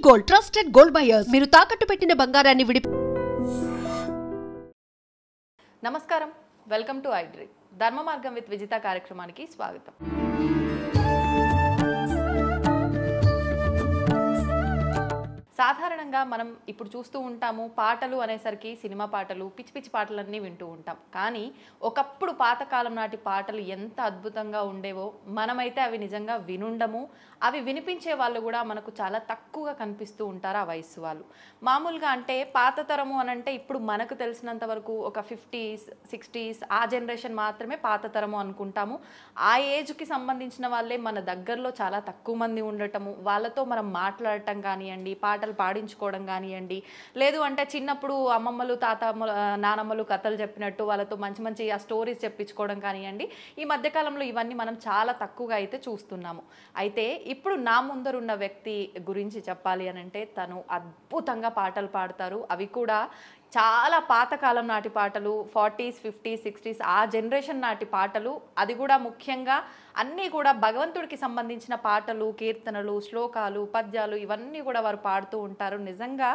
Gold trusted gold buyers మీరు తాకట్టు పెట్టిన బంగారాన్ని నమస్కారం, వెల్కమ్ టు ఐడ్రీ ధర్మ మార్గం విత్ విజిత కార్యక్రమానికి స్వాగతం. సాధారణంగా మనం ఇప్పుడు చూస్తూ ఉంటాము, పాటలు అనేసరికి సినిమా పాటలు, పిచ్చి పిచ్చి పాటలన్నీ వింటూ ఉంటాం. కానీ ఒకప్పుడు పాతకాలం నాటి పాటలు ఎంత అద్భుతంగా ఉండేవో మనమైతే అవి నిజంగా వినుండము. అవి వినిపించే వాళ్ళు కూడా మనకు చాలా తక్కువగా కనిపిస్తూ ఉంటారు ఆ వయస్సు వాళ్ళు. మామూలుగా అంటే పాత తరము అని అంటే ఇప్పుడు మనకు తెలిసినంత వరకు ఒక 50s 60s ఆ జనరేషన్ మాత్రమే పాత తరము అనుకుంటాము. ఆ ఏజ్కి సంబంధించిన వాళ్ళే మన దగ్గరలో చాలా తక్కువ మంది ఉండటము, వాళ్ళతో మనం మాట్లాడటం కానివ్వండి, పాటలు పాడించుకోవడం కానివ్వండి, లేదు అంటే చిన్నప్పుడు అమ్మమ్మలు నానమ్మలు కథలు చెప్పినట్టు వాళ్ళతో మంచి మంచి ఆ స్టోరీస్ చెప్పించుకోవడం కానివ్వండి, ఈ మధ్యకాలంలో ఇవన్నీ మనం చాలా తక్కువగా అయితే చూస్తున్నాము. అయితే ఇప్పుడు నా ముందరున్న వ్యక్తి గురించి చెప్పాలి అని అంటే తను అద్భుతంగా పాటలు పాడతారు. అవి కూడా చాలా పాతకాలం నాటి పాటలు, 40s 50s 60s ఆ జనరేషన్ నాటి పాటలు. అది కూడా ముఖ్యంగా అన్నీ కూడా భగవంతుడికి సంబంధించిన పాటలు, కీర్తనలు, శ్లోకాలు, పద్యాలు ఇవన్నీ కూడా వారు పాడుతూ ఉంటారు. నిజంగా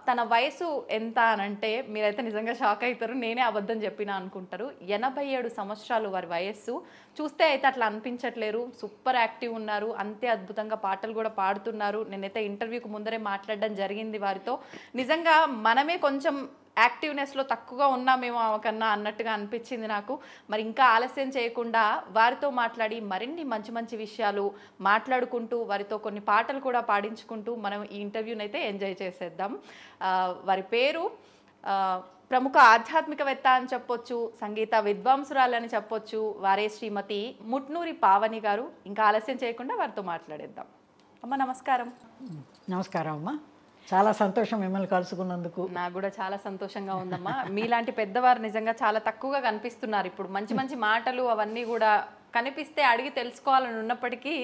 తన వయసు ఎంత అనంటే మీరైతే నిజంగా షాక్ అవుతారు. నేనే అబద్ధం చెప్పినా అనుకుంటారు. 87 సంవత్సరాలు వారి వయస్సు. చూస్తే అయితే అట్లా అనిపించట్లేరు. సూపర్ యాక్టివ్ ఉన్నారు, అంతే అద్భుతంగా పాటలు కూడా పాడుతున్నారు. నేనైతే ఇంటర్వ్యూకి ముందరే మాట్లాడడం జరిగింది వారితో. నిజంగా మనమే కొంచెం యాక్టివ్నెస్లో తక్కువగా ఉన్నామేమో కన్నా అన్నట్టుగా అనిపించింది నాకు. మరి ఇంకా ఆలస్యం చేయకుండా వారితో మాట్లాడి మరిన్ని మంచి మంచి విషయాలు మాట్లాడుకుంటూ వారితో కొన్ని పాటలు కూడా పాడించుకుంటూ మనం ఈ ఇంటర్వ్యూని అయితే ఎంజాయ్ చేసేద్దాం. వారి పేరు ప్రముఖ ఆధ్యాత్మికవేత్త అని చెప్పొచ్చు, సంగీత విద్వాంసురాలని చెప్పొచ్చు. వారే శ్రీమతి ముట్నూరి పావని గారు. ఇంకా ఆలస్యం చేయకుండా వారితో మాట్లాడేద్దాం. అమ్మ నమస్కారం. నమస్కారం అమ్మ, చాలా సంతోషం మిమ్మల్ని కలుసుకున్నందుకు. నాకు కూడా చాలా సంతోషంగా ఉందమ్మా. మీలాంటి పెద్దవారు నిజంగా చాలా తక్కువగా కనిపిస్తున్నారు. ఇప్పుడు మంచి మంచి మాటలు అవన్నీ కూడా కనిపిస్తే అడిగి తెలుసుకోవాలని ఉన్నప్పటికీ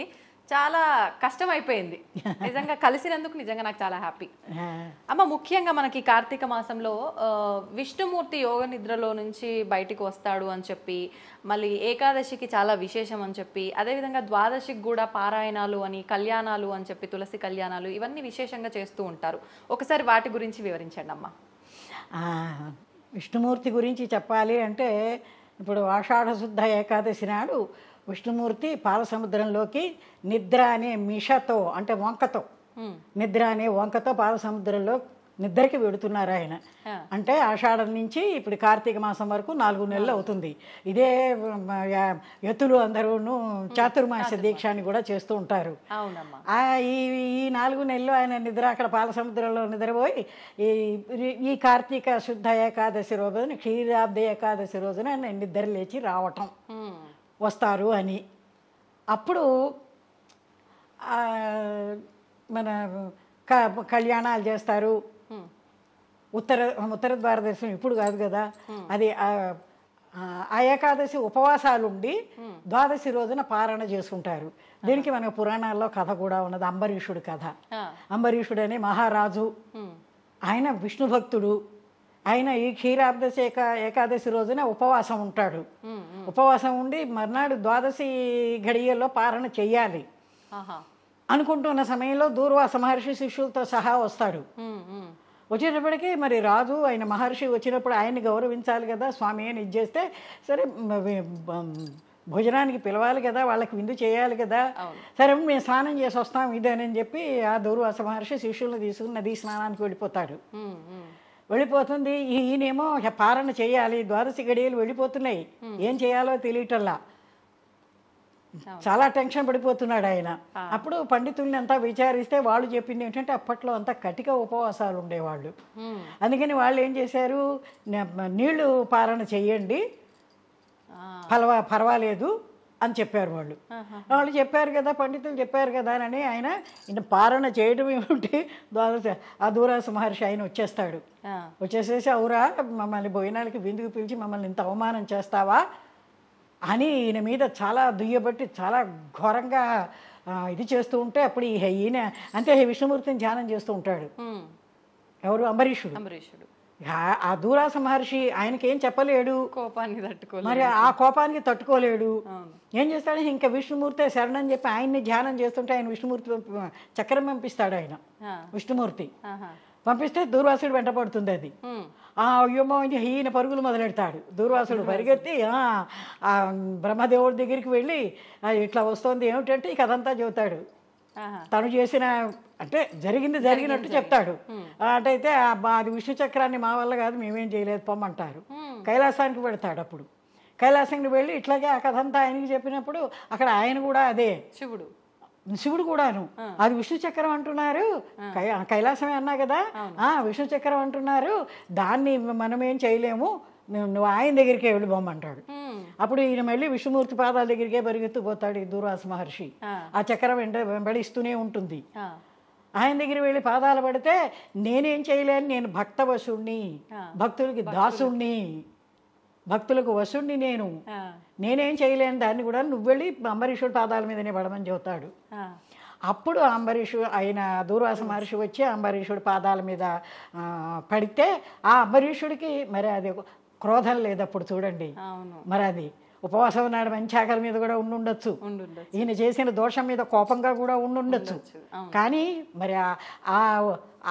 చాలా కష్టం అయిపోయింది. నిజంగా కలిసినందుకు నిజంగా నాకు చాలా హ్యాపీ అమ్మ. ముఖ్యంగా మనకి కార్తీక మాసంలో విష్ణుమూర్తి యోగ నిద్రలో నుంచి బయటికి వస్తాడు అని చెప్పి, మళ్ళీ ఏకాదశికి చాలా విశేషం అని చెప్పి, అదేవిధంగా ద్వాదశికి కూడా పారాయణాలు అని, కళ్యాణాలు అని చెప్పి, తులసి కళ్యాణాలు ఇవన్నీ విశేషంగా చేస్తూ ఉంటారు. ఒకసారి వాటి గురించి వివరించండి అమ్మ. విష్ణుమూర్తి గురించి చెప్పాలి అంటే ఇప్పుడు ఆషాఢ శుద్ధ ఏకాదశి నాడు విష్ణుమూర్తి పాలసముద్రంలోకి నిద్ర అనే మిషతో అంటే వంకతో, నిద్ర అనే వంకతో పాలసముద్రంలో నిద్రకి వెడుతున్నారు ఆయన. అంటే ఆషాఢం నుంచి ఇప్పుడు కార్తీక మాసం వరకు 4 నెలలు అవుతుంది. ఇదే యతులు అందరూను చాతుర్మాస దీక్ష అని కూడా చేస్తూ ఉంటారు. ఈ 4 నెలలు ఆయన నిద్ర అక్కడ పాలసముద్రంలో నిద్రపోయి ఈ కార్తీక శుద్ధ ఏకాదశి రోజున, క్షీరాబ్ద ఏకాదశి రోజున ఆయన నిద్ర లేచి రావటం వస్తారు అని. అప్పుడు మన కళ్యాణాలు చేస్తారు. ఉత్తర భారతదేశం ఇప్పుడు కాదు కదా అది. ఆ ఏకాదశి ఉపవాసాలు ఉండి ద్వాదశి రోజున పారణ చేసుకుంటారు. దీనికి మనకు పురాణాల్లో కథ కూడా ఉన్నది, అంబరీషుడు కథ. అంబరీషుడు అనే మహారాజు, ఆయన విష్ణు భక్తుడు. ఆయన ఈ క్షీరాబ్దశి ఏకాదశి రోజున ఉపవాసం ఉంటాడు. ఉపవాసం ఉండి మర్నాడు ద్వాదశి ఘడియల్లో పారణ చెయ్యాలి అనుకుంటున్న సమయంలో దూర్వాస మహర్షి శిష్యులతో సహా వస్తాడు. వచ్చేటప్పటికీ మరి రాజు ఆయన మహర్షి వచ్చినప్పుడు ఆయన్ని గౌరవించాలి కదా, స్వామి అని ఇచ్చేస్తే సరే భోజనానికి పిలవాలి కదా, వాళ్ళకి విందు చేయాలి కదా, సరే మేము స్నానం చేసి వస్తాం ఇదేనని చెప్పి ఆ దూర్వాస మహర్షి శిష్యులను తీసుకుని నదీ స్నానానికి వెళ్ళిపోతాడు. వెళ్ళిపోతుంది. ఈయనేమో పారణ చేయాలి, ద్వాదశి గడియలు వెళ్ళిపోతున్నాయి, ఏం చేయాలో తెలియటల్లా చాలా టెన్షన్ పడిపోతున్నాడు ఆయన. అప్పుడు పండితుల్ని అంతా విచారిస్తే వాళ్ళు చెప్పింది ఏంటంటే అప్పట్లో అంతా కటిక ఉపవాసాలు ఉండేవాళ్ళు. అందుకని వాళ్ళు ఏం చేశారు, నీళ్లు పారణ చెయ్యండి పర్వాలేదు అని చెప్పారు వాళ్ళు. వాళ్ళు చెప్పారు కదా, పండితులు చెప్పారు కదా అని ఆయన పారణ చేయడం ఏమిటి, ఆ దూరాస మహర్షి ఆయన వచ్చేస్తాడు. వచ్చేసేసి అవురా మమ్మల్ని భోజనాలకి విందుకు పిలిచి మమ్మల్ని ఇంత అవమానం చేస్తావా అని ఈయన మీద చాలా దుయ్యబట్టి చాలా ఘోరంగా ఇది చేస్తూ ఉంటే అప్పుడు ఈయన అంతే విష్ణుమూర్తిని ధ్యానం చేస్తూ ఉంటాడు. ఎవరు, అంబరీషుడు. ఆ దూర్వాస మహర్షి ఆయనకేం చెప్పలేడు, కోపాన్ని తట్టుకోలేదు. మరి ఆ కోపానికి తట్టుకోలేడు. ఏం చేస్తాడు, ఇంకా విష్ణుమూర్తే శరణని చెప్పి ఆయన్ని ధ్యానం చేస్తుంటే ఆయన విష్ణుమూర్తి చక్రం పంపిస్తాడు. ఆయన విష్ణుమూర్తి పంపిస్తే దూర్వాసుడు వెంట పడుతుంది అది. అయ్యమ్మో ఈయన పరుగులు మొదలెడతాడు. దూర్వాసుడు పరిగెత్తి ఆ బ్రహ్మదేవుడి దగ్గరికి వెళ్ళి ఇట్లా వస్తుంది ఏమిటంటే ఇక అదంతా చెబుతాడు. తను చేసిన అంటే జరిగినట్టు చెప్తాడు. అటైతే అది విష్ణు చక్రాన్ని మా వల్ల కాదు, మేమేం చేయలేదు పొమ్మంటారు. కైలాసానికి వెళతాడు. అప్పుడు కైలాసానికి వెళ్ళి ఇట్లాగే ఆ కథ అంతా ఆయనకి చెప్పినప్పుడు అక్కడ ఆయన కూడా అదే శివుడు కూడాను అది విష్ణు చక్రం అంటున్నారు, కైలాసమే అన్నా కదా, విష్ణు చక్రం అంటున్నారు, దాన్ని మనమేం చేయలేము, నువ్వు ఆయన దగ్గరికే వెళ్ళి బొమ్మంటాడు. అప్పుడు ఈయన మళ్ళీ విష్ణుమూర్తి పాదాల దగ్గరికే పరిగెత్తుపోతాడు ఈ దూర్వాస మహర్షి. ఆ చక్రం వెంబడిస్తూనే ఉంటుంది. ఆయన దగ్గర వెళ్ళి పాదాలు పడితే నేనేం చేయలేను, నేను భక్తవశుణ్ణి, భక్తులకి దాసుణ్ణి, భక్తులకు వశుణ్ణి, నేనేం చేయలేను దాన్ని కూడా నువ్వు వెళ్ళి అంబరీషుడి పాదాల మీదనే పడమని చెబుతాడు. అప్పుడు ఆయన దూర్వాస మహర్షి వచ్చి అంబరీషుడి పాదాల మీద పడితే ఆ అంబరీషుడికి మరి అది క్రోధం లేదు అప్పుడు చూడండి. మరి అది ఉపవాసం నాడు మంచి ఆకలి మీద కూడా ఉండుండొచ్చు, ఈయన చేసిన దోషం మీద కోపంగా కూడా ఉండుండొచ్చు. కానీ మరి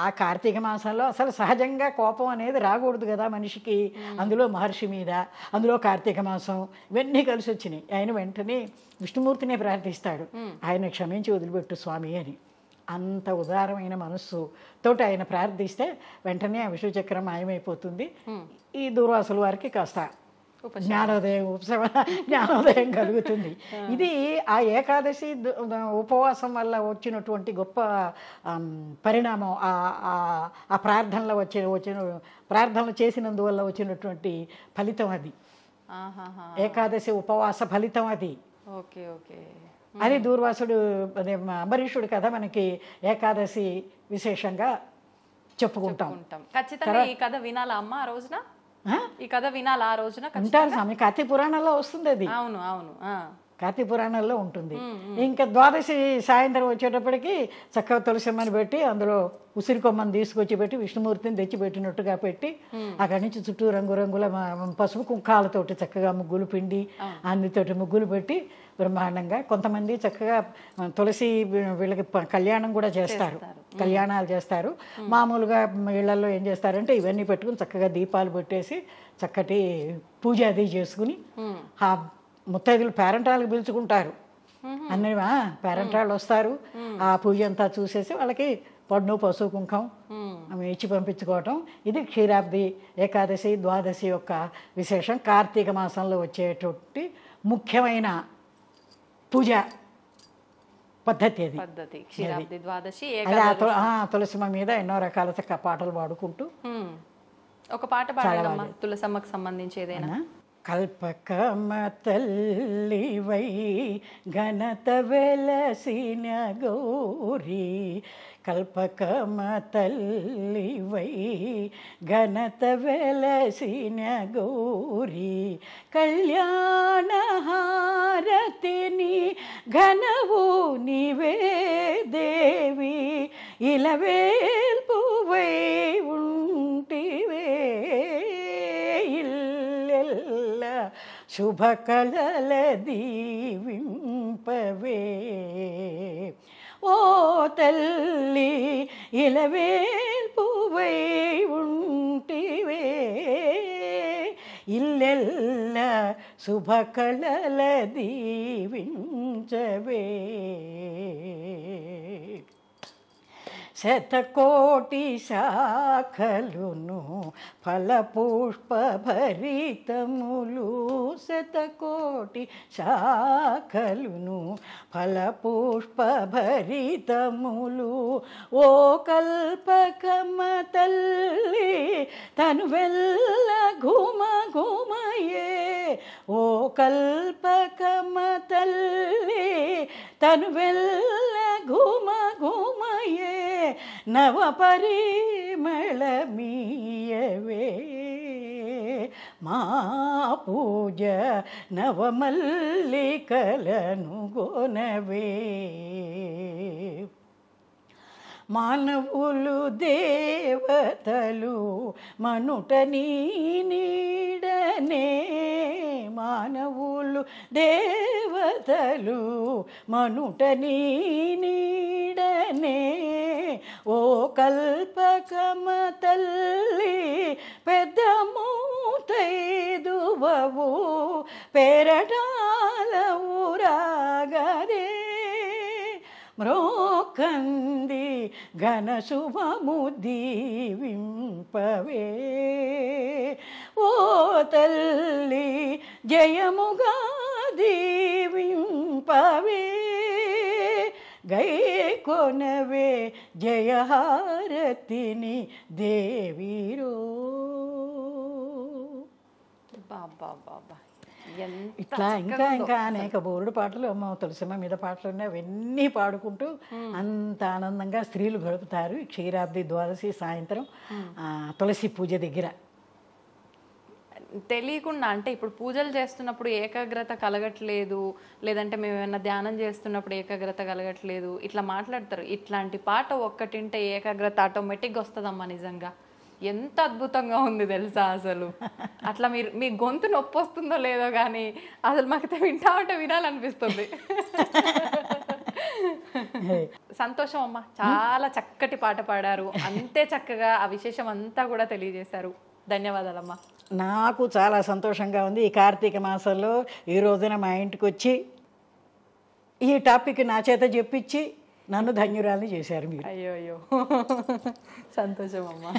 ఆ కార్తీక మాసంలో అసలు సహజంగా కోపం అనేది రాకూడదు కదా మనిషికి, అందులో మహర్షి మీద, అందులో కార్తీక మాసం ఇవన్నీ కలిసి వచ్చినాయి. ఆయన వెంటనే విష్ణుమూర్తినే ప్రార్థిస్తాడు, ఆయన క్షమించి వదిలిపెట్టు స్వామి అని. అంత ఉదారమైన మనస్సు తోటి ఆయన ప్రార్థిస్తే వెంటనే ఆ విష్ణుచక్రం మాయమైపోతుంది. ఈ దూర్వాసుల వారికి కాస్త జ్ఞానోదయం కలుగుతుంది. ఇది ఆ ఏకాదశి ఉపవాసం వల్ల వచ్చినటువంటి గొప్ప పరిణామం. ఆ ప్రార్థనలో వచ్చిన ప్రార్థనలు చేసినందువల్ల వచ్చినటువంటి ఫలితం అది. ఏకాదశి ఉపవాస ఫలితం అది. అది దూర్వాసుడు అదే అంబరీషుడు కథ మనకి ఏకాదశి విశేషంగా చెప్పుకుంటాం. ఖచ్చితంగా ఈ కథ వినాలా అమ్మ ఆ రోజున? ఈ కథ వినాలి ఆ రోజున ఉంటారు స్వామి. కార్తీక పురాణంలో వస్తుంది అది. అవును అవును, కార్తీక పురాణంలో ఉంటుంది. ఇంకా ద్వాదశి సాయంత్రం వచ్చేటప్పటికి చక్కగా తులసిమ్మని పెట్టి అందులో ఉసిరి కొమ్మని తీసుకొచ్చి పెట్టి విష్ణుమూర్తిని తెచ్చిపెట్టినట్టుగా పెట్టి అక్కడి నుంచి చుట్టూ రంగురంగుల పసుపు కుంకాలతోటి చక్కగా ముగ్గులు పిండి అన్నితోటి ముగ్గులు పెట్టి బ్రహ్మాండంగా కొంతమంది చక్కగా తులసి వీళ్ళకి కళ్యాణం కూడా చేస్తారు, కళ్యాణాలు చేస్తారు. మామూలుగా ఇళ్లలో ఏం చేస్తారంటే ఇవన్నీ పెట్టుకుని చక్కగా దీపాలు పెట్టేసి చక్కటి పూజ అది చేసుకుని ఆ ముత్తైదులు పేరంటాలకు పిలుచుకుంటారు. అన్నీ పేరంటాళ్ళు వస్తారు, ఆ పూజ అంతా చూసేసి వాళ్ళకి పన్ను పసుపు కుంకం ఇచ్చి పంపించుకోవటం. ఇది క్షీరాబ్ది ఏకాదశి ద్వాదశి యొక్క విశేషం. కార్తీక మాసంలో వచ్చేటువంటి ముఖ్యమైన పూజ పద్ధతి అది. తులసిమ్మ మీద ఎన్నో రకాల చక్క పాటలు పాడుకుంటూ ఒక పాట పాడాలమ్మా తులసమ్మకు సంబంధించి ఏదైనా. కల్పకమ తల్లివై ఘనత వెలసిన గౌరీ, కల్పకమ తల్లివై ఘనత వెలసిన గౌరీ, కళ్యాణ హారతిని ఘనవు నీవే దేవి, ఇలవేల్పువై ఉంటివే శుభ కళల దీవింపవే. ఓ తల్లి ఇలవేల్పువై ఉంటివే, ఇల్లెల్ల శుభ కళల దీవించవే. శతకోటి శాఖలును ఫలపుష్ప భరితములు, శతకోటి శాఖలును ఫలపుష్ప భరితములు, ఓ కల్పకమ తల్లి తనువెల్ల ఘుమ ఘుమయే, ఓ కల్పకమ తల్లి తనువెల్ల ఘుమ ఘుమయే, నవ పరిమళమీయవే మా పూజ నవమల్లికలను గొనవే. మానవులు దేవతలు మనుట నీ నీడనే, మానవులు దేవతలు మనుట నీ నీడనే, ఓ కల్పకమ తల్లి పెద్ద మూతైదువవు పేరటాల ఊరాగరే, మ్రోకంది ఘన శుభము దీవింపవే, ఓ తల్లి జయముగా దీవింపవే, గై కొనవే జయహారతిని దేవిరో. బాబా బాబా, ఇట్లా ఇంకా ఇంకా అనేక బోరుడు పాటలు అమ్మ తులసిమ్మ మీద పాటలు ఉన్నాయి. అవన్నీ పాడుకుంటూ అంత ఆనందంగా స్త్రీలు గడుపుతారు ఈ క్షీరాబ్ది ద్వాదశి సాయంత్రం తులసి పూజ దగ్గర. తెలియకుండా అంటే ఇప్పుడు పూజలు చేస్తున్నప్పుడు ఏకాగ్రత కలగట్లేదు, లేదంటే మేము ఏమైనా ధ్యానం చేస్తున్నప్పుడు ఏకాగ్రత కలగట్లేదు ఇట్లా మాట్లాడతారు. ఇట్లాంటి పాట ఒక్కటింటే ఏకాగ్రత ఆటోమేటిక్గా వస్తుందమ్మా. నిజంగా ఎంత అద్భుతంగా ఉంది తెలుసా అసలు. అట్లా మీరు మీ గొంతు నొప్పి వస్తుందో లేదో కానీ అసలు మాకైతే వింటా ఉంటే వినాలనిపిస్తుంది. సంతోషం అమ్మా, చాలా చక్కటి పాట పాడారు, అంతే చక్కగా ఆ విశేషం అంతా కూడా తెలియజేశారు. ధన్యవాదాలమ్మా. నాకు చాలా సంతోషంగా ఉంది. ఈ కార్తీక మాసంలో ఈ రోజున మా ఇంటికి వచ్చి ఈ టాపిక్ నా చేత చెప్పించి నన్ను ధన్యురాలని చేశారు మీరు. అయ్యో అయ్యో, సంతోషం అమ్మా.